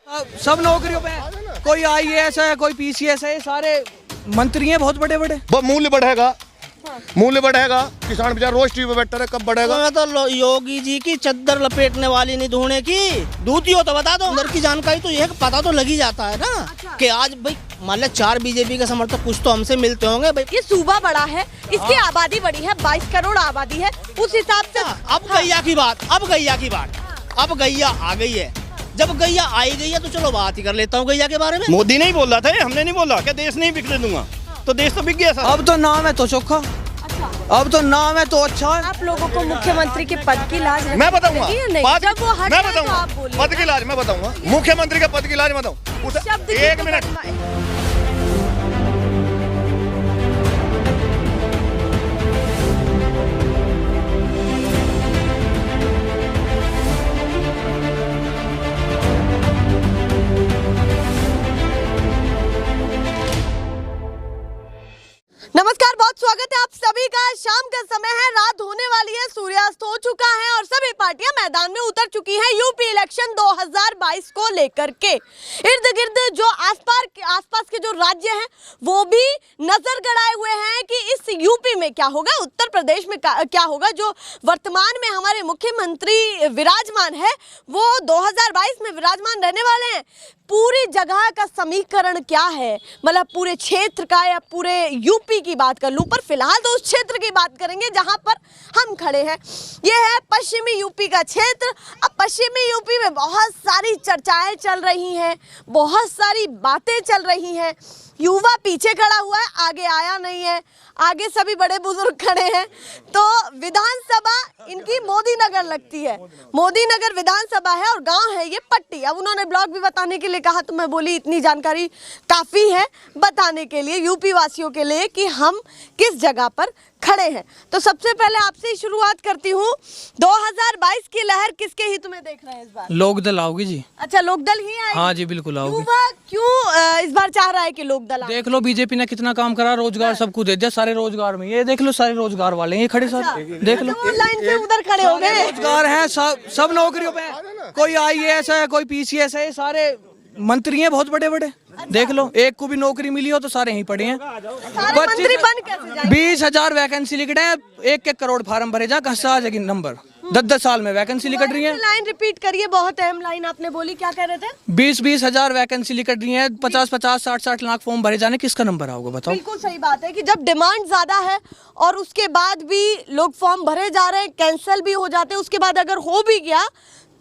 सब नौकरियों पे है, कोई IAS है, कोई PCS है, सारे मंत्री हैं बहुत बड़े बड़े। मूल्य बढ़ेगा, मूल्य बढ़ेगा, किसान बेचारा रोज टीवी पे बैठा रहे, कब बढ़ेगा? मैं तो योगी जी की चद्दर लपेटने वाली नहीं ढूंढने की दूती हो तो बता दो। अंदर की जानकारी तो ये पता तो लग ही जाता है ना कि आज भाई मान लो 4 बीजेपी के समर्थक कुछ तो हमसे मिलते होंगे भाई। ये सूबा बड़ा है, इसकी आबादी बड़ी है, 22 करोड़ आबादी है, उस हिसाब से। अब गैया की बात, अब गैया आ गई है। जब गैया आई गई है तो चलो बात ही कर लेता हूँ गैया के बारे में। मोदी नहीं बोल रहा था, हमने नहीं बोला कि देश नहीं बिकने दूंगा, तो देश तो बिक गया सर। अब तो नाम है तो चोखा, अब तो नाम है तो अच्छा है। आप लोगों को मुख्यमंत्री के पद की लाज मैं बताऊंगा, जब वो हट मैं जाए तो बताऊंगा आप बोलिए। पद की लाज मैं बताऊंगा, मुख्यमंत्री के पद की लाज बताऊँ। शब्द की एक तो मिनट, नमस्कार, बहुत स्वागत है आप सभी का। शाम का समय है, रात होने वाली है, सूर्यास्त हो चुका है और सभी पार्टियां मैदान में उतर चुकी हैं यूपी इलेक्शन 2022 को लेकर के। इर्द गिर्द जो आसपास के जो राज्य हैं वो भी नजर गड़ाए हुए हैं कि इस यूपी में क्या होगा, उत्तर प्रदेश में क्या होगा। जो वर्तमान में हमारे मुख्यमंत्री विराजमान है वो 2022 में विराजमान रहने वाले हैं। पूरी जगह का समीकरण क्या है, मतलब पूरे क्षेत्र का या पूरे यूपी की बात कर लूं, पर फिलहाल तो उस क्षेत्र की बात करेंगे जहां पर हम खड़े हैं। ये है पश्चिमी यूपी का क्षेत्र। अब पश्चिमी यूपी में बहुत सारी चर्चाएं चल रही हैं, बहुत सारी बातें चल रही हैं। युवा पीछे खड़ा हुआ है, आगे आया नहीं है, आगे सभी बड़े बुजुर्ग खड़े हैं। तो विधानसभा इनकी मोदी नगर लगती है, मोदी नगर विधानसभा है और गांव है ये पट्टी। अब उन्होंने ब्लॉक भी बताने के लिए कहा तो मैं बोली इतनी जानकारी काफ़ी है बताने के लिए यूपी वासियों के लिए कि हम किस जगह पर खड़े हैं। तो सबसे पहले आपसे ही शुरुआत करती हूँ, 2022 की लहर किसके हित में देख रहे हैं इस बार? लोकदल आओगी जी। अच्छा, लोकदल ही आएगी? हाँ जी बिल्कुल आओगी। युवा क्यों इस बार चाह रहा है कि लोकदल आए? देख लो बीजेपी ने कितना काम करा, रोजगार सबको दे दिया, सारे रोजगार में ये देख लो, सारे रोजगार वाले ये खड़े सारे, देख लो लाइन से उधर खड़े हो गए। रोजगार है, सब नौकरियों पे है, कोई IAS है, कोई PCS है, सारे मंत्री हैं बहुत बड़े बड़े। देख लो, एक को भी नौकरी मिली हो तो सारे यहीं पड़े हैं। सारे मंत्री बन कैसे जाएंगे? 20,000 वैकेंसी लिख रहे हैं, 1-1 करोड़ फार्म भरे जा, कहाँ से आ जाएगी नंबर? 10-10 साल में वैकेंसी लिख रही है। लाइन रिपीट करिए, बहुत अहम लाइन आपने बोली, क्या कह रहे थे? 20-20 हजार वैकेंसी लिख रही है, 50-50 60-60 लाख फॉर्म भरे जाने, किसका नंबर आओगे बताओ? बिल्कुल सही बात है कि जब डिमांड ज्यादा है और उसके बाद भी लोग फॉर्म भरे जा रहे हैं, कैंसिल भी हो जाते हैं, उसके बाद अगर हो भी गया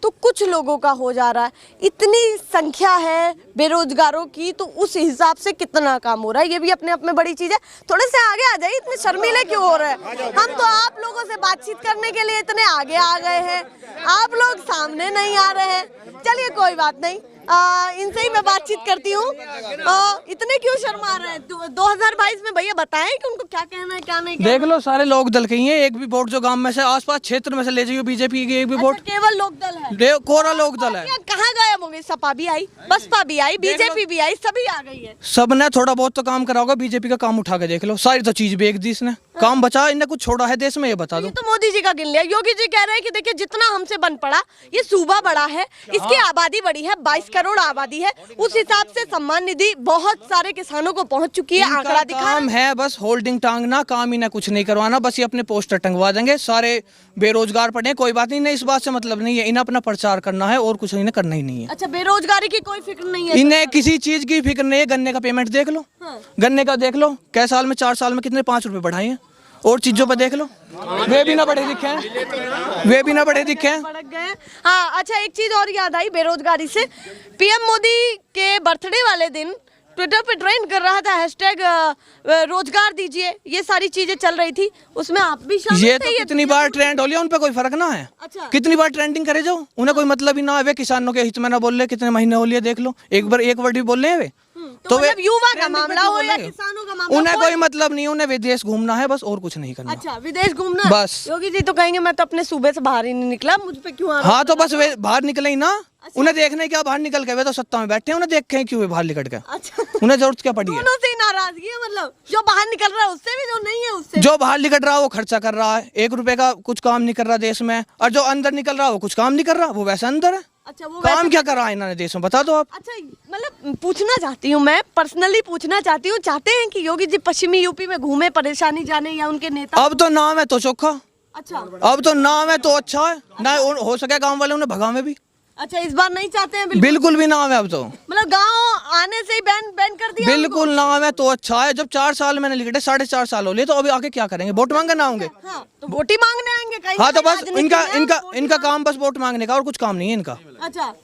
तो कुछ लोगों का हो जा रहा है। इतनी संख्या है बेरोजगारों की, तो उस हिसाब से कितना काम हो रहा है, ये भी अपने आप में बड़ी चीज है। थोड़े से आगे आ जाइए, इतने शर्मीले क्यों हो रहे हैं? हम तो आप लोगों से बातचीत करने के लिए इतने आगे आ गए हैं, आप लोग सामने नहीं आ रहे हैं। चलिए कोई बात नहीं, इनसे ही मैं बातचीत करती हूँ। इतने क्यों शर्मा रहे हैं? 2022 में भैया बताएं कि उनको क्या कहना है क्या नहीं कहना। देख लो सारे लोक दल के ही हैं, एक भी वोट जो गांव में से आसपास क्षेत्र में से ले जाइए बीजेपी की एक भी वोट, केवल लोक दल है, कोरा लोक दल है। कहाँ गायब हो गई? सपा भी आई, बसपा भी आई, बीजेपी भी आई, सभी आ गई है। सब ने थोड़ा बहुत तो काम करा होगा, बीजेपी का काम उठा के देख लो, सारी तो चीज बेच दी इसने। काम बचा इनने कुछ छोड़ा है देश में, ये बता दो। ये तो मोदी जी का गिन लिया। योगी जी कह रहे हैं कि देखिए जितना हमसे बन पड़ा, ये सूबा बड़ा है, इसकी आबादी बड़ी है, 22 करोड़ आबादी है, उस हिसाब से सम्मान निधि बहुत सारे किसानों को पहुंच चुकी है। आंकड़ा दिखा काम है बस होल्डिंग टांगना, काम इन्हें कुछ नहीं करवाना, बस ये अपने पोस्टर टंगवा देंगे, सारे बेरोजगार पड़े, कोई बात नहीं, इस बात से मतलब नहीं है, इन्हें अपना प्रचार करना है और कुछ इन्हें करना ही नहीं है। अच्छा, बेरोजगारी की कोई फिक्र नहीं है इन्हें किसी चीज की फिक्र नहीं है। गन्ने का पेमेंट देख लो, गन्ने का देख लो, कै साल में 4 साल में कितने 5 रुपए बढ़ाए हैं, और चीजों पर देख लो वे भी ना बढ़े दिखे हैं, वे भी ना बढ़े दिखे हैं। बढ़ गए। हाँ अच्छा, एक चीज और याद आई बेरोजगारी से, पीएम मोदी के बर्थडे वाले दिन ट्विटर पे ट्रेंड कर रहा था हैशटैग रोजगार दीजिए, ये सारी चीजें चल रही थी, उसमें आप भी शामिल थे। ये तो कितनी बार ट्रेंड हो लिया, उन पे कोई फर्क ना है। अच्छा। कितनी बार ट्रेंडिंग करे जाओ, उन्हें कोई मतलब ही ना है। वे किसानों के हित में ना बोल रहे, कितने महीने हो लिए देख लो, एक बार एक वर्ड भी बोल रहे हैं वे। तो मतलब युवा का मामला हो या किसानों का मामला, उन्हें कोई मतलब नहीं, उन्हें विदेश घूमना है बस, और कुछ नहीं करना। अच्छा, विदेश घूमना बस। योगी जी तो कहेंगे मैं तो अपने सूबे से बाहर ही नहीं निकला, मुझ पे क्यों हाँ तो बस वे बाहर निकले ही ना। अच्छा। उन्हें देखने क्या बाहर निकल के, वे तो सत्ता में बैठे हैं, उन्हें देखे क्यों वे बाहर निकल के? अच्छा, उन्हें जरूरत क्या पड़ी है? दोनों से ही नाराजगी है, मतलब जो बाहर निकल रहा है उससे भी, जो नहीं है उससे। जो बाहर निकल रहा है वो खर्चा कर रहा है, 1 रुपए का कुछ काम नहीं कर रहा देश में, और जो अंदर निकल रहा है वो कुछ काम नहीं कर रहा, वो वैसे अंदर है। अच्छा, वो काम क्या करा इन्होंने देश में, बता दो आप। अच्छा, मतलब पूछना चाहती हूँ, मैं पर्सनली पूछना चाहती हूँ, चाहते हैं कि योगी जी पश्चिमी यूपी में घूमे, परेशानी जाने, या उनके नेता? अब तो नाम है तो चोखा, अच्छा, अब तो नाम है तो अच्छा है ना, हो सके गांव वाले उन्हें भगा में भी। अच्छा, इस बार नहीं चाहते हैं? बिल्कुल भी नाम है अब तो, मतलब गांव आने से ही बैन कर दिया? बिल्कुल नाम है तो अच्छा है। जब 4 साल मैंने लिखे, 4.5 साल हो लिए, तो अभी आके क्या करेंगे? वोट मांगने ना होंगे? हाँ, तो वोट ही मांगने आएंगे कहीं? हाँ, तो बस राजनीति इनका में इनका वोट इनका ही काम बस वोट मांगने का, और कुछ काम नहीं है इनका। अच्छा,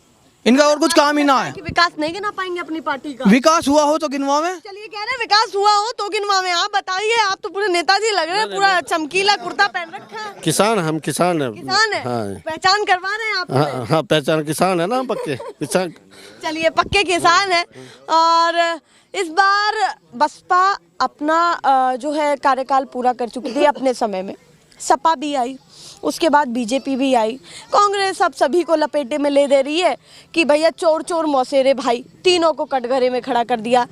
इनका और कुछ काम ही ना है। कि विकास नहीं गिना पाएंगे अपनी पार्टी का? विकास हुआ हो तो गिनवा में। चलिए, कह रहे हैं विकास हुआ हो तो गिनवा में। आप बताइए, आप तो पूरे नेताजी लग रहे हैं, पूरा चमकीला कुर्ता पहन रखा है। किसान, हम किसान है। किसान है? हाँ। पहचान करवा रहे हैं आप? हाँ, हाँ, पहचान किसान है ना, पक्के किसान। चलिए, पक्के किसान है। और इस बार बसपा अपना जो है कार्यकाल पूरा कर चुकी थी अपने समय में। सपा भी आई, उसके बाद बीजेपी भी आई, कांग्रेस अब सभी को लपेटे में ले दे रही है कि भैया चोर चोर मौसेरे भाई, तीनों को कटघरे में खड़ा कर दिया।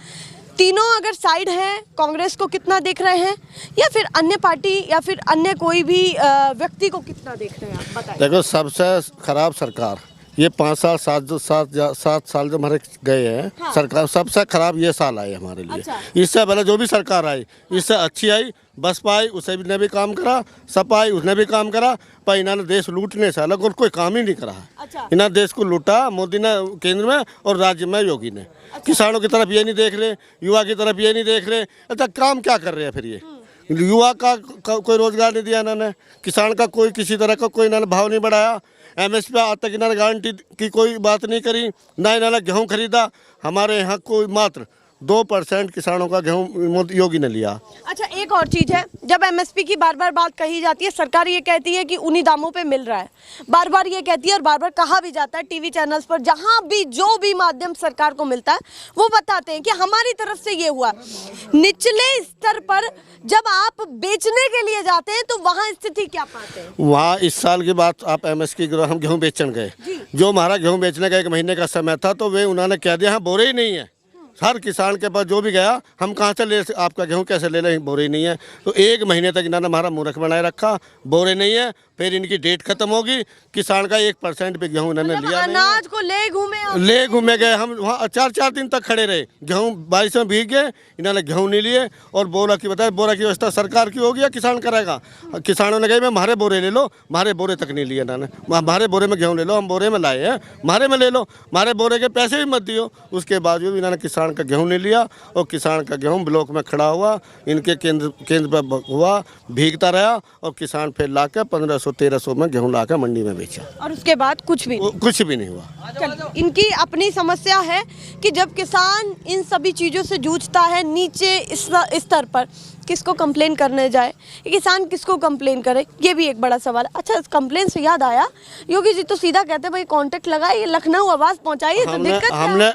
तीनों अगर साइड हैं, कांग्रेस को कितना देख रहे हैं, या फिर अन्य पार्टी या फिर अन्य कोई भी व्यक्ति को कितना देख रहे हैं, आप बताइए। देखो, सबसे खराब सरकार ये 5 साल 7 साल जो हमारे गए हैं। हाँ। सरकार सबसे खराब ये साल आई हमारे लिए। अच्छा। इससे पहले जो भी सरकार आई, इससे अच्छी आई, बसपा आई, उसने भी काम करा, सपा आई, उसने भी काम करा, पर इन्होंने देश लूटने से अलग और कोई काम ही नहीं करा है। अच्छा। इन्होंने देश को लूटा, मोदी ने केंद्र में और राज्य में योगी ने। किसानों की तरफ ये नहीं देख रहे, युवा की तरफ ये नहीं देख रहे। अच्छा, काम क्या कर रहे हैं फिर ये? युवा का कोई रोजगार नहीं दिया इन्होंने, किसान का कोई किसी तरह का कोई इन्होंने भाव नहीं बढ़ाया, MSP आज तक इन्होंने गारंटी की कोई बात नहीं करी, ना इन्होंने गेहूँ खरीदा। हमारे यहाँ कोई मात्र 2% किसानों का गेहूँ योगी ने लिया। अच्छा, एक और चीज है, जब MSP की बार बार बात कही जाती है, सरकार ये कहती है कि उन्हीं दामों पे मिल रहा है, बार बार ये कहती है, और बार बार कहा भी जाता है टीवी चैनल्स पर, जहां भी जो भी माध्यम सरकार को मिलता है वो बताते हैं कि हमारी तरफ से ये हुआ। निचले स्तर पर जब आप बेचने के लिए जाते हैं तो वहाँ स्थिति क्या पाते हैं? वहाँ इस साल की बात आप MSP की, हम गेहूँ बेचने गए, जो हमारा गेहूँ बेचने का 1 महीने का समय था, तो वे उन्होंने कह दिया हाँ बोरे ही नहीं है। हर किसान के पास जो भी गया, हम कहाँ से ले, आपका गेहूँ कैसे ले लें, बोरे नहीं है। तो 1 महीने तक इन्होंने हमारा मूर्ख बनाए रखा, बोरे नहीं है। फिर इनकी डेट खत्म होगी, किसान का 1% भी गेहूँ इन्होंने लिया नहीं। अनाज को ले घूमे गए हम वहाँ 4 दिन तक खड़े रहे, गेहूँ बारिश में भीग गए, इन्होंने गेहूँ नहीं लिए। और बोरा की बताया, बोरा की व्यवस्था सरकार की होगी या किसान करेगा? किसानों ने कहा हमारे बोरे ले लो, हमारे बोरे तक नहीं लिए इन्होंने। हमारे बोरे में गेहूँ ले लो, हम बोरे में लाए हैं, हमारे में ले लो, हमारे बोरे के पैसे भी मत दियो। उसके बावजूद इन्होंने किसान का गेहूँ नहीं लिया, और किसान का गेहूँ ब्लॉक में खड़ा हुआ, इनके केंद्र पर हुआ, भीगता रहा, और किसान फिर ला के 1500-1300 में गेहूँ ला के मंडी में बेचा, और उसके बाद कुछ भी नहीं हुआ। इनकी अपनी समस्या है कि जब किसान इन सभी चीज़ों से जूझता है नीचे इस स्तर पर, किसको कंप्लेन करने जाए, किसान किसको कंप्लेन करे, ये भी एक बड़ा सवाल है। अच्छा, इस कंप्लेन से याद आया, योगी जी तो सीधा कहते हैं भाई कांटेक्ट लगाइए, लखनऊ आवाज़ पहुंचाइए, तो दिक्कत क्या है?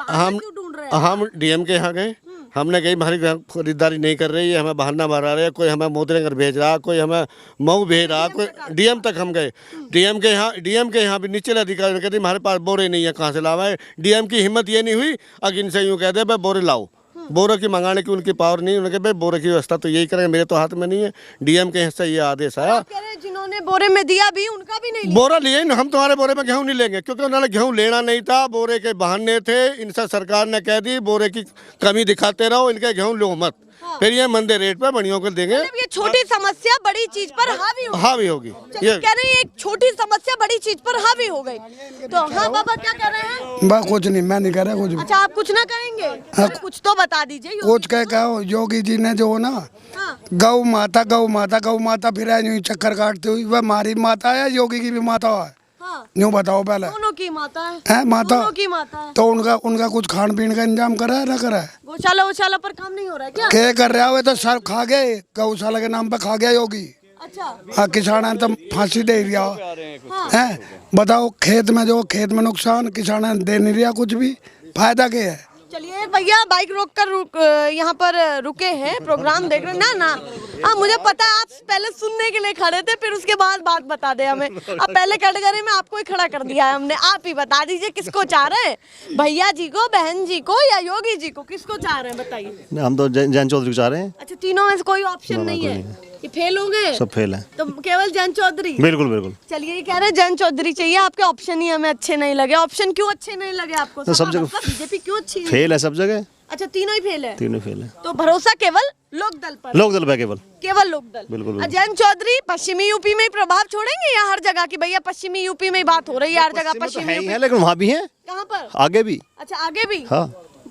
हम DM के यहाँ गए, हमने कही हमारी खरीदारी नहीं कर रही है, हमें बहाना मारा रहे, कोई हमें मोदीनगर भेज रहा, कोई हमें मऊ भेज रहा, कोई DM तक हम गए। DM के यहाँ भी नीचे अधिकारी ने कहते हमारे पास बोरे नहीं है, कहाँ से लावा है। DM की हिम्मत ये नहीं हुई, अगर इनसे यूँ कहते भाई बोरे लाओ, बोरे की मंगाने की उनकी पावर नहीं। उन्होंने कहा भाई बोरे की व्यवस्था तो यही करेंगे, मेरे तो हाथ में नहीं है। DM के हिस्से ये आदेश आया, जिन्होंने बोरे में दिया भी उनका भी नहीं, बोरा लिए हम तुम्हारे बोरे में गेहूँ नहीं लेंगे, क्योंकि उन्होंने गेहूँ लेना नहीं था, बोरे के बहाने थे। इनसे सरकार ने कह दी बोरे की कमी दिखाते रहो, इनके गेहूँ लो मत। हाँ। फिर ये मंदे रेट पर बढ़ियों को देंगे। ये छोटी समस्या बड़ी चीज पर हावी होगी। ये कह रहे हैं एक छोटी समस्या बड़ी चीज पर हावी हो गई। तो हाँ बाबा, क्या कर रहे हैं? बस कुछ नहीं, मैं नहीं कर रहा कुछ। अच्छा, आप कुछ ना करेंगे? हाँ। कुछ तो बता दीजिए। कुछ कहो, योगी जी ने जो ना गौ माता फिर यूं चक्कर काटती हुई, वह हमारी माता है, योगी की भी माता है। यूँ बताओ पहले, दोनों की माता है, माता दोनों की माता है। तो उनका कुछ खान पीने का इंतजाम करा है ना करा है? गौशाला पर काम नहीं हो रहा है क्या कर रहा है? तो सर खा गए, गौशाला के नाम पे खा गया योगी। अच्छा, हाँ, किसान है तो फांसी दे दिया है। बताओ, खेत में नुकसान, किसान दे नहीं रहा कुछ भी, फायदा क्या है? चलिए भैया, बाइक रोककर यहाँ पर रुके हैं, प्रोग्राम देख रहे हैं ना। हाँ, मुझे पता है आप पहले सुनने के लिए खड़े थे, फिर उसके बाद बात बता दे हमें। अब पहले कैटेगरी में आपको ही खड़ा कर दिया है हमने। आप ही बता दीजिए किसको चाह रहे हैं, भैया जी को, बहन जी को, या योगी जी को? किसको चाह रहे हैं बताइए। हम तो जयंत चौधरी को चाह रहे हैं। अच्छा, तीनों में से कोई ऑप्शन नहीं है? कि फेल हो गए? सब फेल है। तो केवल जयंत चौधरी? बिल्कुल बिल्कुल। चलिए, ये कह रहे हैं जयंत चौधरी चाहिए, आपके ऑप्शन ही हमें अच्छे नहीं लगे। ऑप्शन क्यों अच्छे नहीं लगे आपको? तो सब जगह बीजेपी क्यों अच्छी है? फेल है सब जगह। अच्छा, तीनों ही फेल है? तीनों फेल है। तो भरोसा केवल लोकदल पर? लोकदल पे केवल लोकदल। बिल्कुल। जयंत चौधरी पश्चिमी यूपी में ही प्रभाव छोड़ेंगे या हर जगह की? भैया पश्चिमी यूपी में ही बात हो रही है, हर जगह पश्चिमी है ही यूपी। है, लेकिन वहाँ भी है, कहाँ पर? आगे भी। अच्छा, आगे भी? हाँ।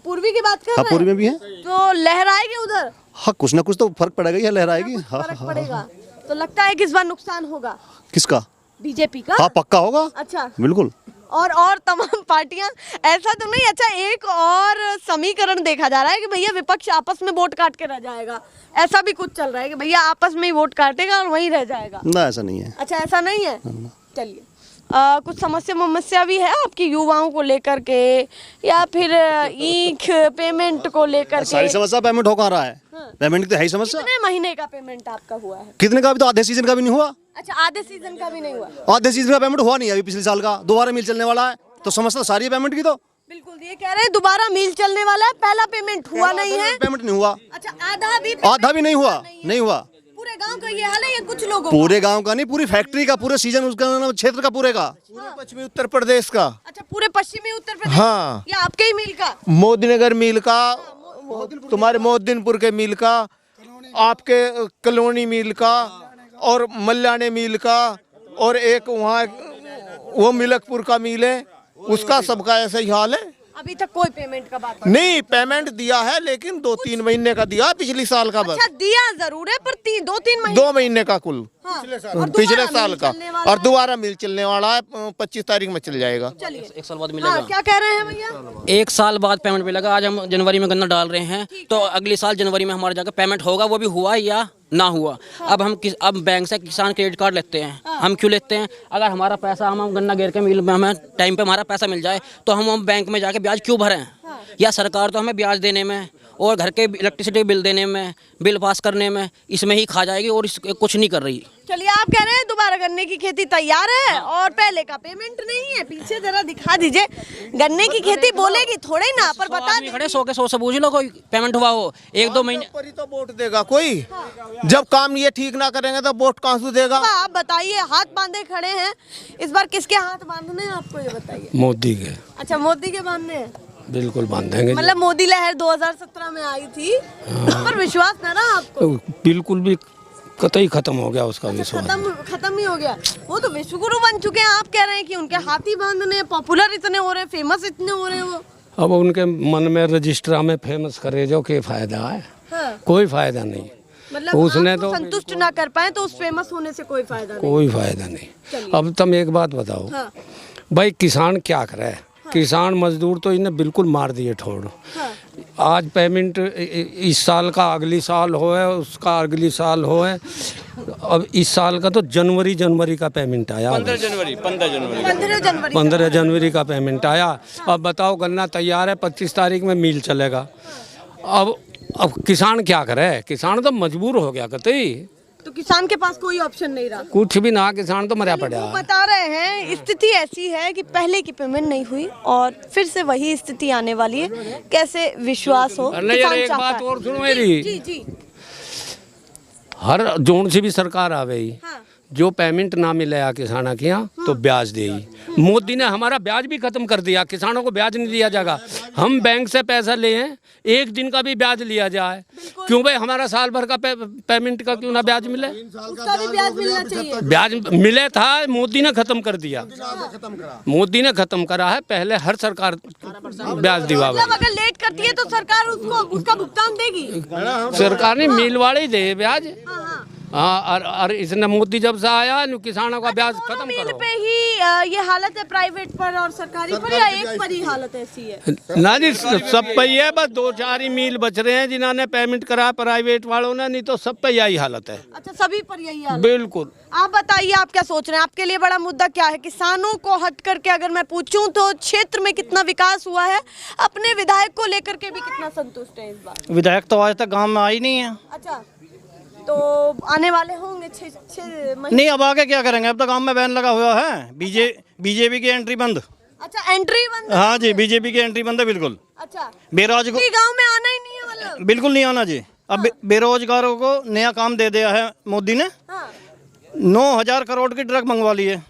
पूर्वी की बात कर हाँ, रहे पूर्वी हैं? में भी है। तो लहराएगी उधर? हाँ, कुछ ना कुछ तो फर्क पड़ेगा, या लहराएगी। कुछ हाँ फर्क हाँ पड़ेगा। तो लगता है कि इस बार नुकसान होगा किसका? बीजेपी का? हाँ, पक्का होगा। अच्छा, बिल्कुल। और तमाम पार्टियां ऐसा तो नहीं? अच्छा, एक और समीकरण देखा जा रहा है कि भैया विपक्ष आपस में वोट काट के रह जाएगा, ऐसा भी कुछ चल रहा है कि भैया आपस में ही वोट काटेगा और वहीं रह जाएगा। ना, ऐसा नहीं है। अच्छा, ऐसा नहीं है। चलिए, कुछ समस्या भी है आपकी युवाओं को लेकर के, या फिर ईख पेमेंट को लेकर के? सारी समस्या पेमेंट हो कहाँ रहा है? पेमेंट तो है ही समस्या। कितने महीने का पेमेंट आपका हुआ है? कितने का? भी तो आधे सीजन का भी नहीं हुआ। अच्छा, आधे सीजन का भी नहीं हुआ? आधे सीजन का पेमेंट हुआ नहीं अभी, पिछले साल का। दोबारा मिल चलने वाला है, तो समस्या सारी है पेमेंट की। तो बिल्कुल, ये कह रहे हैं दोबारा मील चलने वाला है, पहला पेमेंट हुआ नहीं है। पेमेंट नहीं हुआ। अच्छा, आधा भी नहीं हुआ। नहीं हुआ। पूरे गांव का ये हाल है या कुछ लोगों पूरे गांव का नहीं, पूरी फैक्ट्री का, पूरे सीजन उसका क्षेत्र का, पूरे का। पश्चिमी उत्तर प्रदेश का। अच्छा, पूरे पश्चिमी उत्तर प्रदेश? हाँ। या आपके ही मिल का? मोदीनगर मिल का, तुम्हारे मोदीनपुर के मिल का, आपके कलोनी मिल का, और मल्याने मिल का, और एक वहाँ वो मिलकपुर का मिल है, उसका सबका ऐसा ही हाल है। अभी तक कोई पेमेंट का बात नहीं, पेमेंट दिया है, लेकिन 2-3 महीने का दिया पिछले साल का बस। अच्छा, दिया जरूर है, पर 2-3 महीने? 2 महीने का कुल। हाँ। पिछले साल का। और दोबारा मिल चलने वाला है, 25 तारीख में चल जाएगा। चलिए, 1 साल बाद मिलेगा। हाँ, क्या कह रहे हैं भैया? 1 साल बाद पेमेंट मिलेगा। आज हम जनवरी में गन्ना डाल रहे हैं, तो अगले साल जनवरी में हमारे जाकर पेमेंट होगा। वो भी हुआ या ना हुआ। अब अब बैंक से किसान क्रेडिट कार्ड लेते हैं। हम क्यों लेते हैं? अगर हमारा पैसा हम गन्ना गिर के मिल में हमें टाइम पे हमारा पैसा मिल जाए, तो हम बैंक में जाके ब्याज क्यों भरें? या सरकार तो हमें ब्याज देने में और घर के इलेक्ट्रिसिटी बिल देने में, बिल पास करने में, इसमें ही खा जाएगी, और कुछ नहीं कर रही। चलिए, आप कह रहे हैं दोबारा गन्ने की खेती तैयार है और पहले का पेमेंट नहीं है। पीछे जरा दिखा दीजिए। गन्ने की खेती बोलेगी थोड़े ना, पर बता दें। खड़े 100 के 100 से पूछ लो, कोई पेमेंट हुआ हो 1-2 महीने पर ही तो वोट देगा कोई। जब काम ये ठीक ना करेंगे तो वोट कहाँ से देगा? आप बताइए, हाथ बांधे खड़े हैं, इस बार किसके हाथ बांधने हैं आपको, ये बताइए। मोदी के। अच्छा, मोदी के बांधने हैं? बिल्कुल बांधेंगे। मतलब मोदी लहर 2017 में आई थी, पर विश्वास न रहा आपको? बिल्कुल भी कतई खत्म हो गया उसका विश्वास। खत्म ही हो गया। वो तो विश्वगुरु बन चुके हैं, आप कह रहे हैं कि उनके हाथी बांधने, पॉपुलर इतने हो रहे हैं, फेमस इतने हो रहे हैं वो। अब उनके मन में रजिस्ट्रा में फेमस करे जो के फायदा है? हाँ। कोई फायदा नहीं। मतलब उसने आप तो संतुष्ट ना कर पाए तो उस फेमस होने से कोई फायदा नहीं? कोई फायदा नहीं। अब तुम एक बात बताओ। हाँ। भाई, किसान क्या करे? किसान मजदूर तो इन्हें बिल्कुल मार दिए ठोड़। आज पेमेंट इस साल का अगली साल हो है, उसका अगली साल हो है। अब इस साल का तो जनवरी का पेमेंट आया। 15 जनवरी 15 जनवरी का पेमेंट आया। अब बताओ, गन्ना तैयार है, 25 तारीख में मिल चलेगा। अब किसान क्या करे? किसान तो मजबूर हो गया कतई। तो किसान के पास कोई ऑप्शन नहीं रहा? कुछ भी ना, किसान तो मरा पड़ा। वो बता रहे हैं स्थिति ऐसी है कि पहले की पेमेंट नहीं हुई और फिर से वही स्थिति आने वाली है। कैसे विश्वास हो? नहीं यार, एक बात और सुनो मेरी। जी जी। हर जोन से भी सरकार आवेगी, हाँ। जो पेमेंट ना मिले किसानों के यहाँ तो ब्याज देगी। मोदी ने हमारा ब्याज भी खत्म कर दिया, किसानों को ब्याज नहीं दिया जाएगा। हम बैंक से पैसा ले हैं, 1 दिन का भी ब्याज लिया जाए, क्यों भाई? हमारा साल भर का पेमेंट का क्यों ना ब्याज मिले? उसका भी ब्याज मिलना चाहिए। ब्याज मिले था, मोदी ने खत्म कर दिया। मोदी ने खत्म करा है। पहले हर सरकार ब्याज दिवा। मतलब अगर लेट करती है तो सरकार उसका भुगतान देगी? सरकार ने मिल वाले दे ब्याज। हाँ, और इसने मोदी जब से आया किसानों का ब्याज खत्म मिल करो। पे ही ये हालत है, प्राइवेट पर और सरकारी पर, या एक पर ही हालत ऐसी है? ना जी, सब पे ही है। बस 2-4 ही मिल बच रहे हैं जिन्होंने पेमेंट करा प्राइवेट वालों ने, नहीं तो सब पे यही हालत है। अच्छा, सभी पर यही हालत? बिल्कुल। आप बताइए, आप क्या सोच रहे हैं? आपके लिए बड़ा मुद्दा क्या है? किसानों को हट करके अगर मैं पूछूं तो क्षेत्र में कितना विकास हुआ है? अपने विधायक को लेकर के भी कितना संतुष्ट है इस बार? विधायक तो आज तक गांव में आई नहीं है। अच्छा, तो आने वाले होंगे 6 महीने? नहीं, अब आगे क्या करेंगे? अब तो गांव में बैन लगा हुआ है। बीजेपी की एंट्री बंद। अच्छा, एंट्री बंद? हाँ जी, बीजेपी की एंट्री बंद है बिल्कुल। अच्छा, बेराज को गांव में आना ही नहीं है मतलब? बिल्कुल नहीं आना जी। अब बेरोजगारों को नया काम दे दिया है मोदी ने। 9,000 करोड़ की ट्रक मंगवा ली है।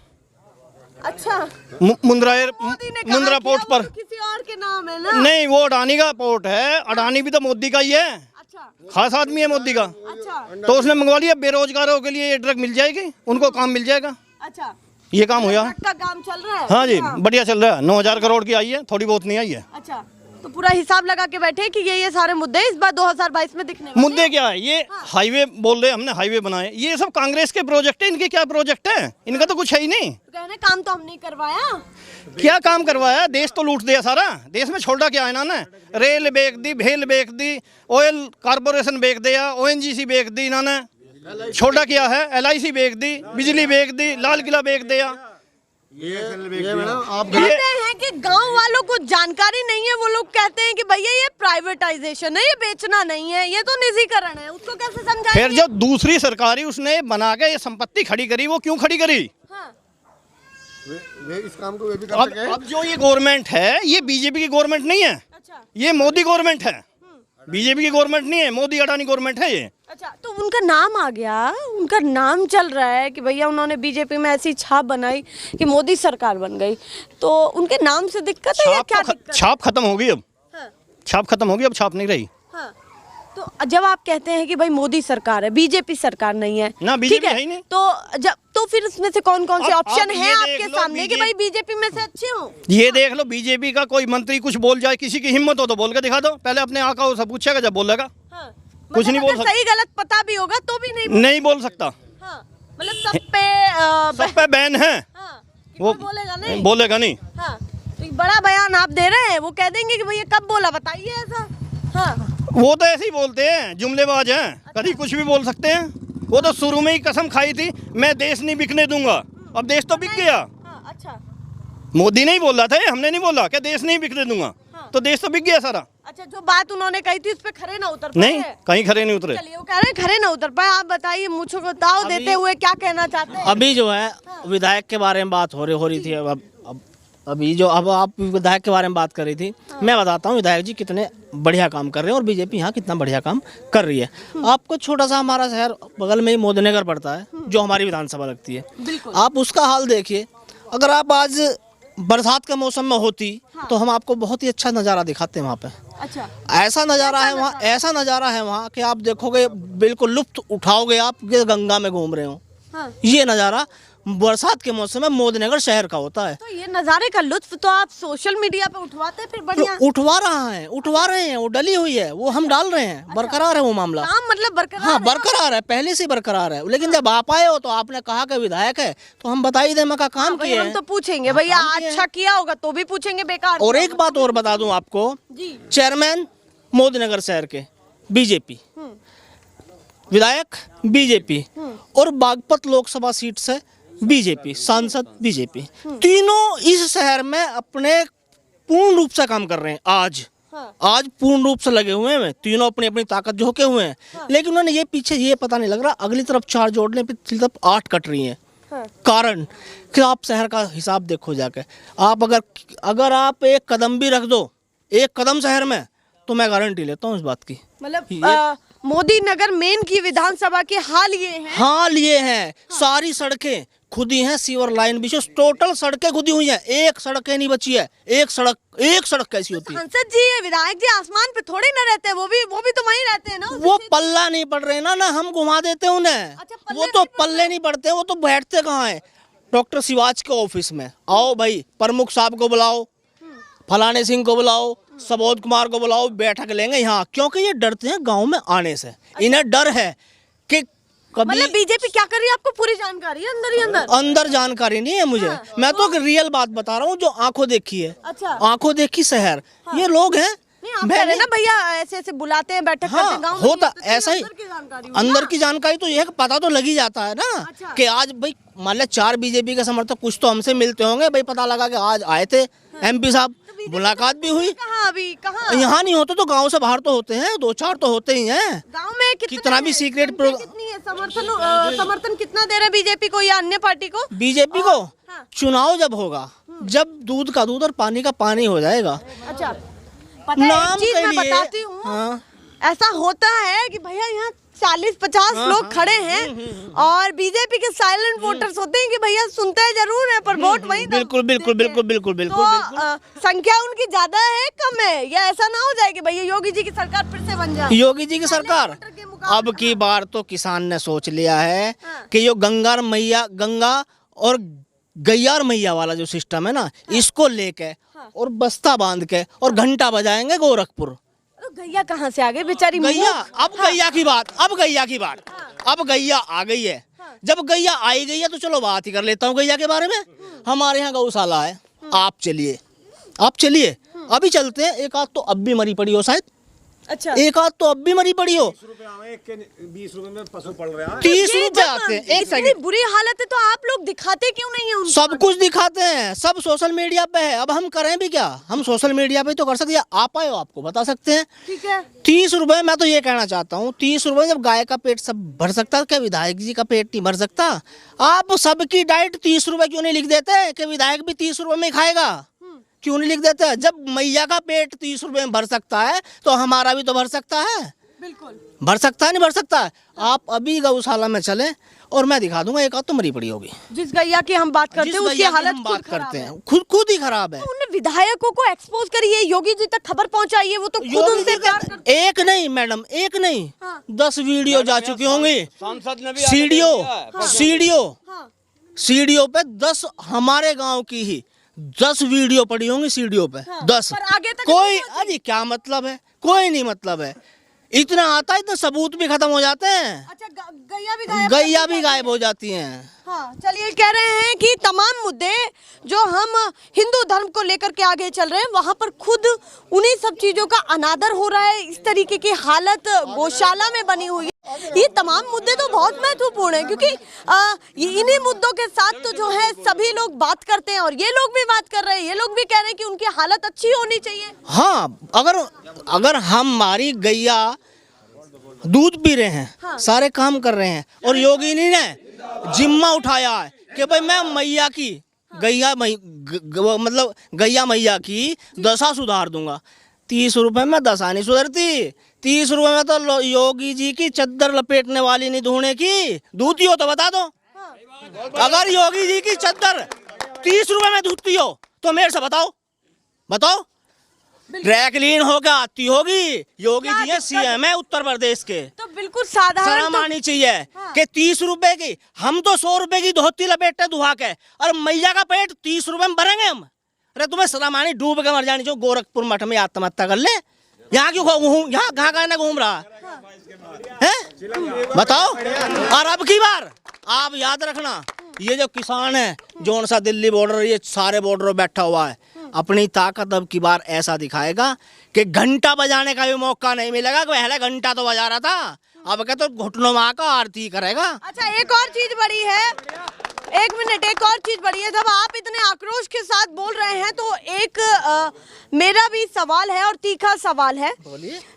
अच्छा, मुंद्रा पोर्ट पर। किसी और के नाम है ना? नहीं, वो अडानी का पोर्ट है। अडानी भी तो मोदी का ही है। अच्छा, खास आदमी है मोदी का। अच्छा, तो उसने मंगवा लिया। बेरोजगारों के लिए ये ट्रक मिल जाएगी, उनको काम मिल जाएगा। अच्छा, ये काम हुआ। ट्रक का काम चल रहा है। हाँ जी, बढ़िया चल रहा है। 9,000 करोड़ की आई है, थोड़ी बहुत नहीं आई है। अच्छा, तो पूरा हिसाब लगा के बैठे कि ये सारे मुद्दे इस बार 2022 में दिखने वाले हैं। मुद्दे क्या है? ये हाईवे बोल रहे, हमने हाईवे बनाए। ये सब कांग्रेस के प्रोजेक्ट है। इनके क्या प्रोजेक्ट है? इनका तो कुछ है ही नहीं। तो कहने काम तो हमने करवाया। क्या काम करवाया? देश तो लूट दिया सारा। देश में छोड़ा क्या है इन्होंने? रेल बेच दी, भेल बेच दी, ऑयल कारपोरेशन बेच दिया, ONGC बेच दी इन्होंने। छोड़ा क्या है? LIC बेच दी, बिजली बेच दी, लाल किला बेच दिया। ये मैडम आप कहते हैं कि गांव वालों को जानकारी नहीं है। वो लोग कहते हैं कि भैया ये प्राइवेटाइजेशन है, ये बेचना नहीं है, ये तो निजीकरण है। उसको कैसे समझाएंगे? फिर जो दूसरी सरकारी उसने बना के ये संपत्ति खड़ी करी, वो क्यों खड़ी करी? हाँ। वे इस काम को वे भी कर सके। अब जो ये गवर्नमेंट है, ये बीजेपी की गवर्नमेंट नहीं है। अच्छा, ये मोदी गवर्नमेंट है। बीजेपी की गवर्नमेंट नहीं है, मोदी अडानी गवर्नमेंट है ये। अच्छा, तो उनका नाम आ गया, उनका नाम चल रहा है कि भैया उन्होंने बीजेपी में ऐसी छाप बनाई कि मोदी सरकार बन गई। तो उनके नाम से दिक्कत है या क्या दिक्कत? छाप खत्म होगी अब। हाँ, छाप खत्म होगी, अब छाप नहीं रही। हाँ। तो जब आप कहते हैं कि भाई मोदी सरकार है, बीजेपी सरकार नहीं है, ना, ठीक बीजेपी है, है ही नहीं। तो फिर उसमें से कौन कौन से अब ऑप्शन ये है देख आपके लो, सामने कि भाई बीजेपी में से अच्छे हो? ये देख लो, बीजेपी का कोई मंत्री कुछ बोल जाए, किसी की हिम्मत हो तो बोल के दिखा दो। पहले अपने आका से पूछेगा, जब बोलेगा। हाँ, कुछ नहीं बोल अगर सकता। सही गलत पता भी होगा तो भी नहीं बोल सकता। हाँ, मतलब सब पे बैन है। हाँ, कि वो कोई बोलेगा नहीं। बोलेगा नहीं। हाँ, तो एक बड़ा बयान आप दे रहे हैं, वो कह देंगे कि भैया कब बोला बताइए ऐसा। हाँ, वो तो ऐसे ही बोलते हैं, जुमलेबाज हैं। कभी कुछ भी बोल सकते हैं। वो तो शुरू में ही कसम खाई थी, मैं देश नहीं बिकने दूंगा। अब देश तो बिक गया। हाँ, अच्छा, मोदी नहीं बोल रहा था, हमने नहीं बोला कि देश नहीं बिकने दूंगा। तो देश तो बिक गया सारा। अच्छा, जो बात उन्होंने कही थी उस पे खरे ना उतर पाए। नहीं, कहीं खरे नहीं उतरे। चलिए, वो कह रहे हैं खरे ना उतर पाए। आप बताइए, मुझको दाव देते हुए क्या कहना चाहते हैं? अभी जो है विधायक के बारे में बात हो रही थी। अभी जो अब आप विधायक के बारे में बात कर रही थी, मैं बताता हूँ विधायक जी कितने बढ़िया काम कर रहे हैं और बीजेपी यहाँ कितना बढ़िया काम कर रही है। आपको छोटा सा हमारा शहर बगल में ही मोदीनगर पड़ता है, जो हमारी विधानसभा लगती है। आप उसका हाल देखिए। अगर आप आज बरसात के मौसम में होती तो हम आपको बहुत ही अच्छा नज़ारा दिखाते हैं वहाँ पे। अच्छा, ऐसा नज़ारा है वहाँ, ऐसा नज़ारा है वहाँ कि आप देखोगे, बिल्कुल लुत्फ उठाओगे आप कि गंगा में घूम रहे हो। हाँ। ये नज़ारा बरसात के मौसम में मोदीनगर शहर का होता है। तो ये नज़ारे का लुत्फ तो आप सोशल मीडिया पे उठवाते हैं फिर बढ़िया। उठवा रहे हैं, वो डली हुई है, वो हम डाल रहे हैं। बरकरार है वो मामला। काम मतलब बरकरार हाँ, है। बरकरार है, पहले से बरकरार है। लेकिन जब आप आए हो तो आपने कहा कि विधायक है, तो हम बता ही दें मैं का काम भाई, किया हम है। तो पूछेंगे भैया अच्छा किया होगा तो भी पूछेंगे, बेकार और एक बात और बता दूं आपको, जी, चेयरमैन मोदीनगर शहर के बीजेपी, विधायक बीजेपी और बागपत लोकसभा सीट से बीजेपी, सांसद बीजेपी, तीनों इस शहर में अपने पूर्ण रूप से काम कर रहे हैं। आज पूर्ण रूप से लगे हुए हैं, तीनों अपनी अपनी ताकत झोंके हुए हैं। लेकिन उन्होंने ये पीछे ये पता नहीं लग रहा, अगली तरफ 4 जोड़ने पे तरफ 8 कट रही हैं। कारण कि आप शहर का हिसाब देखो जाके। आप अगर आप एक कदम भी रख दो, एक कदम शहर में, तो मैं गारंटी लेता हूँ इस बात की। मतलब मोदी नगर मेन की विधानसभा के हाल ये हैं। सारी सड़कें खुदी हैं, सीवर लाइन भी टोटल सड़कें खुदी हुई हैं, एक सड़क नहीं बची है। एक सड़क कैसी होती है? सांसद जी, विधायक जी आसमान पे थोड़ी ना रहते हैं, वो भी तो वहीं रहते हैं ना। वो पल्ला नहीं पड़ रहे ना हम घुमा देते हैं उन्हें। अच्छा, वो तो पल्ले नहीं पड़ते, वो तो बैठते कहाँ है? डॉक्टर शिवाज के ऑफिस में आओ भाई, प्रमुख साहब को बुलाओ, फलाने सिंह को बुलाओ, सबोध कुमार को बुलाओ, बैठक लेंगे यहाँ। क्योंकि ये डरते हैं गाँव में आने से। इन्हें डर है कि मतलब बीजेपी क्या कर रही है, आपको पूरी जानकारी है अंदर ही अंदर जानकारी नहीं है मुझे। मैं तो रियल बात बता रहा हूँ, जो आंखों देखी है। अच्छा, आंखों देखी शहर। ये लोग हैं ना भैया, ऐसे बुलाते हैं, बैठक करते हैं गाँव में, होता तो ऐसा ही। अंदर की जानकारी तो यह पता तो लग ही जाता है ना। कि आज भाई मान लिया 4 बीजेपी के समर्थक कुछ तो हमसे मिलते होंगे भाई, पता लगा कि आज आए थे MP साहब, मुलाकात भी हुई। कहाँ यहाँ नहीं होते तो गांव से बाहर तो होते हैं, 2-4 तो होते ही हैं। गांव में कितना भी सीक्रेट कितनी है समर्थन कितना दे रहे बीजेपी को या अन्य पार्टी को? बीजेपी को चुनाव जब होगा, जब दूध का दूध और पानी का पानी हो जाएगा। अच्छा, नाम चीज के मैं लिए बताती हूँ। हाँ। ऐसा होता है कि भैया यहाँ 40-50 लोग खड़े हैं और बीजेपी के साइलेंट वोटर्स होते हैं कि भैया सुनते हैं जरूर है पर वोट वही बिल्कुल बिल्कुल बिल्कुल बिल्कुल बिल्कुल तो संख्या उनकी ज्यादा है कम है, या ऐसा ना हो जाए कि भैया योगी जी की सरकार फिर से बन जाए? योगी जी की सरकार अब की बार तो किसान ने सोच लिया है कि यो गंगा और गैयार मैया वाला जो सिस्टम है ना, इसको लेके और बस्ता बांध के और घंटा बजाएंगे गोरखपुर। तो गैया कहाँ से आ गई बेचारी? गैया अब गैया की बात अब गैया आ गई है। जब गैया आई गई है तो चलो बात ही कर लेता हूँ गैया के बारे में। हमारे यहाँ गौशाला है, आप चलिए अभी चलते हैं। एक आध तो अब भी मरी पड़ी हो शायद, अच्छा एक आध तो अब भी मरी पड़ी हो। 20 रुपए में पशु पड़ रहा है। 30 रुपए आते हैं। एक इतनी सेकंड, बुरी हालत है तो आप लोग दिखाते क्यों नहीं है उनको? सब कुछ दिखाते हैं, सब सोशल मीडिया पे है। अब हम करें भी क्या? हम सोशल मीडिया पे तो कर सकते हैं, आप आए हो आपको बता सकते हैं। ठीक है 30 रुपए, मैं तो ये कहना चाहता हूँ 30 रुपए जब गाय का पेट सब भर सकता है, क्या विधायक जी का पेट नहीं भर सकता? आप सबकी डाइट 30 रुपए क्यों नहीं लिख देते कि विधायक भी 30 रुपए में खाएगा? क्यों नहीं लिख देते? जब मैया का पेट 30 रुपए में भर सकता है तो हमारा भी तो भर सकता है। बिल्कुल भर सकता है, नहीं भर सकता है? आप अभी गौशाला में चले और मैं दिखा दूंगा, एक आध तो मरी पड़ी होगी। जिस गैया की हम बात करते हैं उसकी हालत हम बात करते हैं खुद ही खराब है। उन विधायकों को एक्सपोज करिए, योगी जी तक खबर पहुंचाइए, वो तो खुद उनसे प्यार करते हैं। एक नहीं मैडम, एक नहीं, हाँ। 10 वीडियो जा चुकी होंगी। सांसद ने भी सीडीओ पे 10 हमारे गांव की ही 10 वीडियो पड़ी होंगी सीडीओ पे। 10 पर आगे तक कोई, अरे क्या मतलब है? कोई नहीं मतलब है। इतना आता है, इतना सबूत भी खत्म हो जाते हैं। अच्छा गैया भी गायब हो जाती हैं। हाँ चलिए, कह रहे हैं कि तमाम मुद्दे जो हम हिंदू धर्म को लेकर के आगे चल रहे हैं वहाँ पर खुद उन्हीं सब चीजों का अनादर हो रहा है। इस तरीके की हालत गौशाला में बनी हुई है। ये तमाम मुद्दे तो बहुत महत्वपूर्ण है क्योंकि इन्हीं मुद्दों के साथ तो जो है सभी लोग बात करते हैं और ये लोग भी बात कर रहे हैं। ये लोग भी कह रहे हैं कि उनकी हालत अच्छी होनी चाहिए। हाँ, अगर हमारी गैया दूध पी रहे हैं, हाँ। सारे काम कर रहे हैं और योगी जी ने जिम्मा उठाया है कि भाई मैं मैया की मतलब गैया मैया की दशा सुधार दूंगा। 30 रुपए में दशा नहीं सुधरती। 30 रुपए में तो योगी जी की चद्दर लपेटने वाली नहीं धोने की धोती हो तो बता दो। अगर योगी जी की चद्दर 30 रुपए में धोती हो तो मेरे से बताओ ड्राई क्लीन होकर आती होगी। योगी जी है सीएम है उत्तर प्रदेश के, तो बिल्कुल साधारण शर्म आनी चाहिए कि 30 रुपए की, हम तो 100 रुपए की धोती लपेटते धुआ के, और मैया का पेट 30 रुपए में भरेंगे हम? अरे तुम्हें शर्म आनी, डूब के मर जानी जो गोरखपुर मठ में आत्महत्या कर ले। यहाँ क्यों यहाँ कहाँ घूम रहा है बताओ। और अब की बार आप याद रखना, ये जो किसान है जौन सा दिल्ली बॉर्डर, ये सारे बॉर्डर बैठा हुआ है, अपनी ताकत अब की बार ऐसा दिखाएगा कि घंटा बजाने का भी मौका नहीं मिलेगा। पहले घंटा तो बजा रहा था, अब क्या तो घुटनों में आकर आरती करेगा। अच्छा एक और चीज बड़ी है, एक मिनट, एक और चीज बड़ी है। जब आप इतने आक्रोश के साथ बोल रहे हैं तो एक मेरा भी सवाल है और तीखा सवाल है।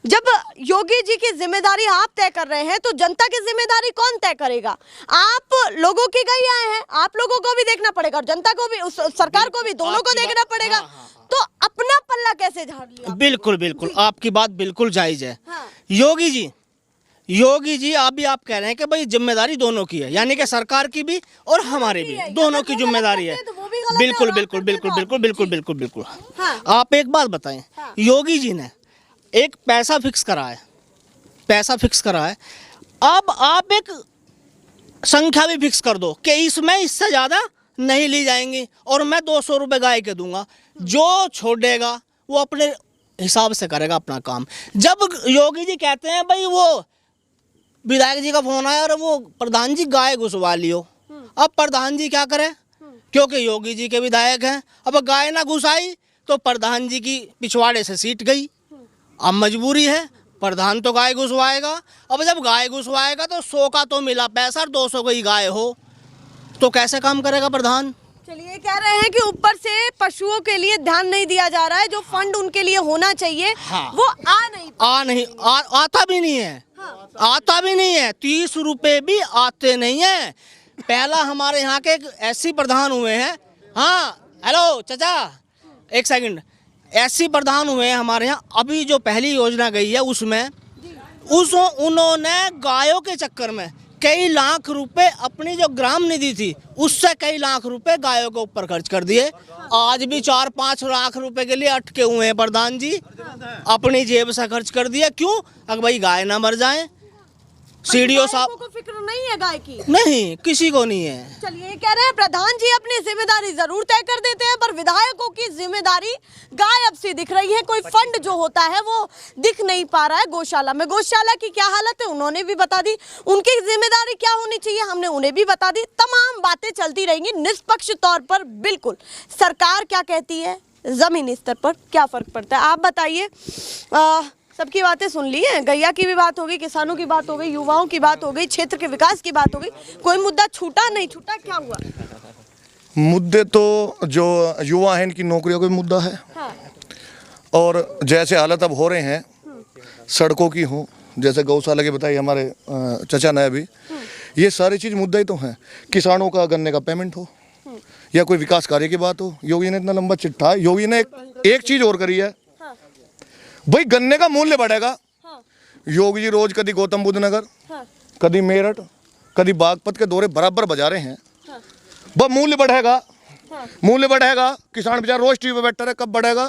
जब योगी जी की जिम्मेदारी आप तय कर रहे हैं तो जनता की जिम्मेदारी कौन तय करेगा? आप लोगों की गैया हैं, आप लोगों को भी देखना पड़ेगा और जनता को भी, सरकार को भी, दोनों को देखना पड़ेगा। तो अपना पल्ला कैसे झाड़ लिया? बिल्कुल बिल्कुल, आपकी बात बिल्कुल जायज है। योगी जी अभी आप कह रहे हैं कि भाई जिम्मेदारी दोनों की है, यानी कि सरकार की भी और हमारी भी, दोनों की जिम्मेदारी है। बिल्कुल बिल्कुल बिल्कुल बिल्कुल बिल्कुल बिल्कुल बिल्कुल। आप एक बात बताएं, योगी जी ने एक पैसा फिक्स करा है, अब आप एक संख्या भी फिक्स कर दो कि इसमें इससे ज्यादा नहीं ली जाएंगी और मैं 200 रुपए गाय के दूंगा। जो छोड़ेगा वो अपने हिसाब से करेगा अपना काम। जब योगी जी कहते हैं भाई वो विधायक जी का फोन आया और वो प्रधान जी गाय घुसवा लियो, अब प्रधान जी क्या करे? क्योंकि योगी जी के विधायक हैं, अब गाय ना घुसाई तो प्रधान जी की पिछवाड़े से सीट गई। अब मजबूरी है, प्रधान तो गाय घुसवाएगा। अब जब गाय घुसवाएगा तो 100 का तो मिला पैसा और 200 की गाय हो तो कैसे काम करेगा प्रधान? चलिए, कह रहे हैं कि ऊपर से पशुओं के लिए ध्यान नहीं दिया जा रहा है, जो फंड उनके लिए होना चाहिए वो आता भी नहीं है। आता भी नहीं है, 30 रुपए भी आते नहीं है। पहला हमारे यहाँ के एक एससी प्रधान हुए हैं, हाँ हेलो चाचा एक सेकंड, एससी प्रधान हुए हैं हमारे यहाँ। अभी जो पहली योजना गई है उसमें उन्होंने गायों के चक्कर में कई लाख रुपए अपनी जो ग्राम निधि थी उससे कई लाख रुपए गायों के ऊपर खर्च कर दिए। आज भी 4-5 लाख रुपए के लिए अटके हुए हैं प्रधान जी, अपनी जेब से खर्च कर दिया। क्यों? अगर भाई गाय ना मर जाए। सीडीओ साहब को फिक्र नहीं है गाय की? नहीं, किसी को नहीं है। चलिए, कह रहे हैं प्रधान जी अपनी जिम्मेदारी जरूर तय कर देते हैं, पर विधायकों की जिम्मेदारी गायब सी दिख रही है। कोई फंड जो होता है वो दिख नहीं पा रहा है गौशाला में। गौशाला की क्या हालत है उन्होंने भी बता दी, उनकी जिम्मेदारी क्या होनी चाहिए हमने उन्हें भी बता दी। तमाम बातें चलती रहेंगी निष्पक्ष तौर पर। बिल्कुल, सरकार क्या कहती है, जमीनी स्तर पर क्या फर्क पड़ता है, आप बताइए। सबकी बातें सुन ली है, गैया की भी बात हो गई, किसानों की बात हो गई, युवाओं की बात हो गई, क्षेत्र के विकास की बात हो गई। कोई मुद्दा छूटा नहीं छूटा, क्या हुआ? मुद्दे तो जो युवा हैं इनकी नौकरियों का मुद्दा है। हाँ। और जैसे हालत अब हो रहे हैं सड़कों की हो, जैसे गौशाला की बताई हमारे चचा ने अभी, ये सारी चीज़ मुद्दा ही तो हैं। किसानों का गन्ने का पेमेंट हो या कोई विकास कार्य की बात हो, योगी ने इतना लंबा चिट्ठा, योगी ने एक चीज़ और करी है भाई, गन्ने का मूल्य बढ़ेगा। योगी जी रोज कभी गौतम बुद्ध नगर, कभी मेरठ, कभी बागपत के दौरे बराबर बजा रहे हैं। वह मूल्य बढ़ेगा, मूल्य बढ़ेगा, किसान बेचारा रोज टीवी पे बैठा रहे, कब बढ़ेगा?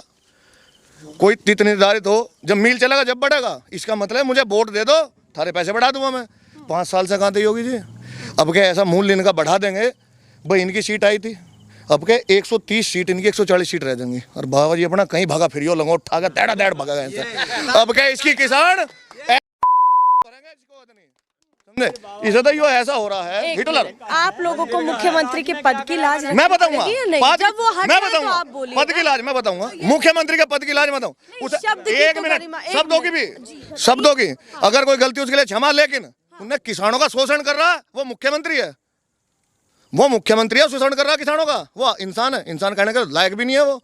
कोई तिथि निर्धारित हो, जब मील चलेगा जब बढ़ेगा। इसका मतलब मुझे वोट दे दो, थारे पैसे बढ़ा दूंगा मैं। 5 साल से कहाँ थे योगी जी? अब क्या ऐसा मूल्य इनका बढ़ा देंगे? भाई इनकी सीट आई थी, अब के 130 सीट इनकी 140 सीट रह जाएंगी। और बाबा जी अपना कहीं भागा फिरियो लंगोट उठा के तेड़ा देड़ भागा गए। अब क्या इसकी किसान समझे? इसे तो यो ऐसा हो रहा है हिटलर। आप लोगों को मुख्यमंत्री के पद की लाज मैं बताऊंगा, जब वो हट मैं गए तो बताऊंगा आप बोलिए पद की लाज मैं बताऊंगा, मुख्यमंत्री के पद की लाज मैं बताऊं। एक मिनट, शब्दों की भी, शब्दों की अगर कोई गलती उसके लिए क्षमा, लेकिन उन्हें किसानों का शोषण कर रहा है वो मुख्यमंत्री है, वो मुख्यमंत्री है, शोषण कर रहा है किसानों का। वो इंसान है, इंसान कहने का लायक भी नहीं है वो।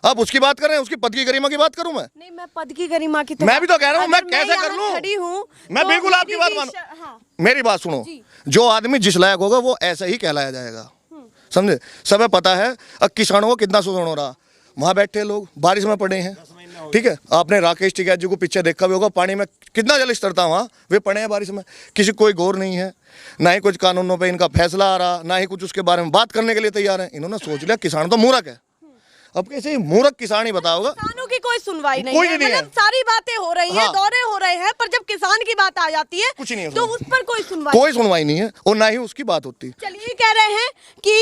आप उसकी बात कर रहे हैं, उसकी पद की गरिमा की बात करूं मैं? नहीं, मैं पद की गरिमा की मैं भी तो कह रहा हूं, मैं कैसे कर लूं? खड़ी हूं, मैं बिल्कुल आपकी बात मानूं। मेरी बात सुनो, जो आदमी जिस लायक होगा वो ऐसा ही कहलाया जाएगा, समझे? सब पता है अब किसानों को कितना शोषण हो रहा। वहां बैठे लोग बारिश में पड़े हैं, ठीक है? आपने राकेश टिकैत जी को पीछे देखा भी होगा, पानी में कितना जल स्तर था वहाँ, वे पड़े हैं बारिश में। किसी कोई गौर नहीं है, ना ही कुछ कानूनों पे इनका फैसला आ रहा, ना ही कुछ उसके बारे में बात करने के लिए तैयार है। इन्होंने सोच लिया किसान तो मूर्ख है। अब कैसे मूर्ख किसान ही बताओगा? किसानों की कोई सुनवाई नहीं कोई है, नहीं है। मतलब सारी बातें हो रही हैं, हाँ। दौरे हो रहे हैं, पर जब किसान की बात आ जाती है कुछ नहीं है तो उसमें। उस पर कोई सुनवाई नहीं है और ना ही उसकी बात होती। चलिए, कह रहे हैं कि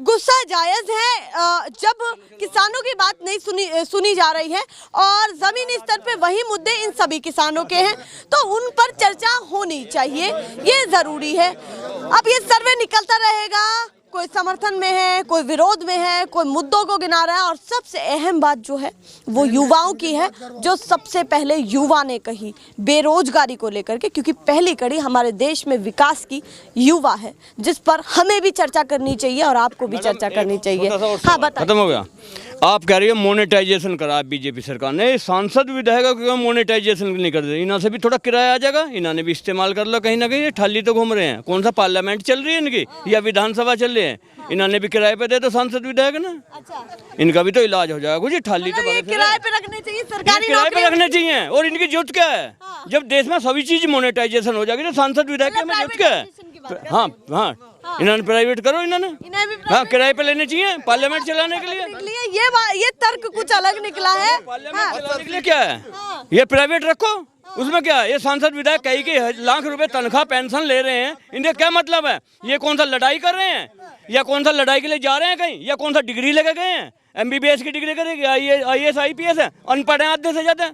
गुस्सा जायज है जब किसानों की बात नहीं सुनी जा रही है और जमीनी स्तर पे वही मुद्दे इन सभी किसानों के हैं, तो उन पर चर्चा होनी चाहिए, ये जरूरी है। अब ये सर्वे निकलता रहेगा, कोई समर्थन में है, कोई विरोध में है, कोई मुद्दों को गिना रहा है। और सबसे अहम बात जो है वो युवाओं की है, जो सबसे पहले युवा ने कही बेरोजगारी को लेकर के, क्योंकि पहली कड़ी हमारे देश में विकास की युवा है, जिस पर हमें भी चर्चा करनी चाहिए और आपको भी चर्चा करनी चाहिए। हाँ, बताइए। खत्म हो गया। आप कह रही है मोनेटाइजेशन करा बीजेपी सरकार ने, सांसद विधायकों को मोनेटाइजेशन नहीं कर दे, इन्होंने से भी थोड़ा किराया आ जाएगा, इन्होंने भी इस्तेमाल कर लो कहीं ना कहीं। ठाली तो घूम रहे हैं, कौन सा पार्लियामेंट चल रही है इनकी या विधानसभा चल रही है? इन्होंने भी किराए पे दे तो सांसद विधायक ना, इनका भी तो इलाज हो जाएगा। कुछ ठाली तो किराए पे रखने चाहिए, सरकारी किराए पे रखने चाहिए। और इनकी जरूरत क्या है? जब देश में सभी चीज मोनेटाइजेशन हो जाएगी तो सांसद विधायक की जरूरत क्या है? हाँ हाँ, इन्होंने प्राइवेट करो, इन्होंने हाँ किराए पे लेने चाहिए पार्लियामेंट चलाने के लिए। ये तर्क कुछ अलग निकला है। पार्लियामेंट चलाने के लिए क्या है? ये प्राइवेट रखो, उसमें क्या है? ये सांसद विधायक कई के लाख रुपए तनख्वाह पेंशन ले रहे हैं, इनका क्या मतलब है? ये कौन सा लड़ाई कर रहे हैं या कौन सा लड़ाई के लिए जा रहे हैं कहीं, या कौन सा डिग्री लेके गए हैं? MBBS की डिग्री करेगी, IAS IPS है, अनपढ़ हैं आधे से ज्यादा।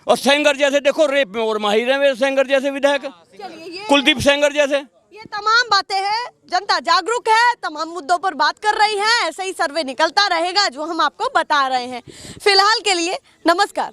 और सेंगर जैसे देखो रेप में और माहिर है सेंगर जैसे विधायक, कुलदीप सेंगर जैसे। ये तमाम बातें हैं, जनता जागरूक है, तमाम मुद्दों पर बात कर रही है। ऐसे ही सर्वे निकलता रहेगा जो हम आपको बता रहे हैं। फिलहाल के लिए नमस्कार।